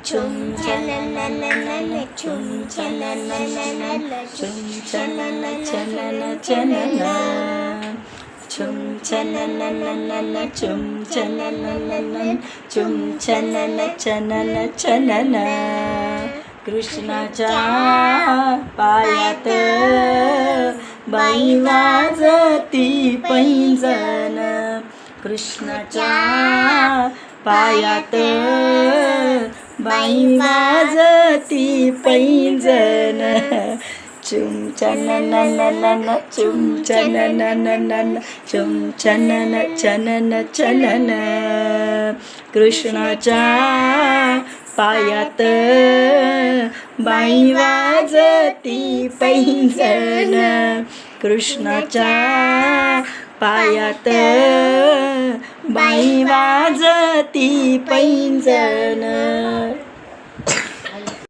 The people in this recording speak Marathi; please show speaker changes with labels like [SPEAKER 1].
[SPEAKER 1] छुम छननननन छुम छननननन छुम छनन छनन छनन छुम छननननन छुम छननननन छुम छनन छनन छनन कृष्णाच्या पायात बाई वाजती पैंजण कृष्णाच्या पायात बाई वाजती पैंजण चुम छननननन चुम छननननन चुम छनन छनन छनन कृष्णाच्या पायात बाई वाजती पैंजण कृष्णाच्या पायात बाई वाजती पैंजण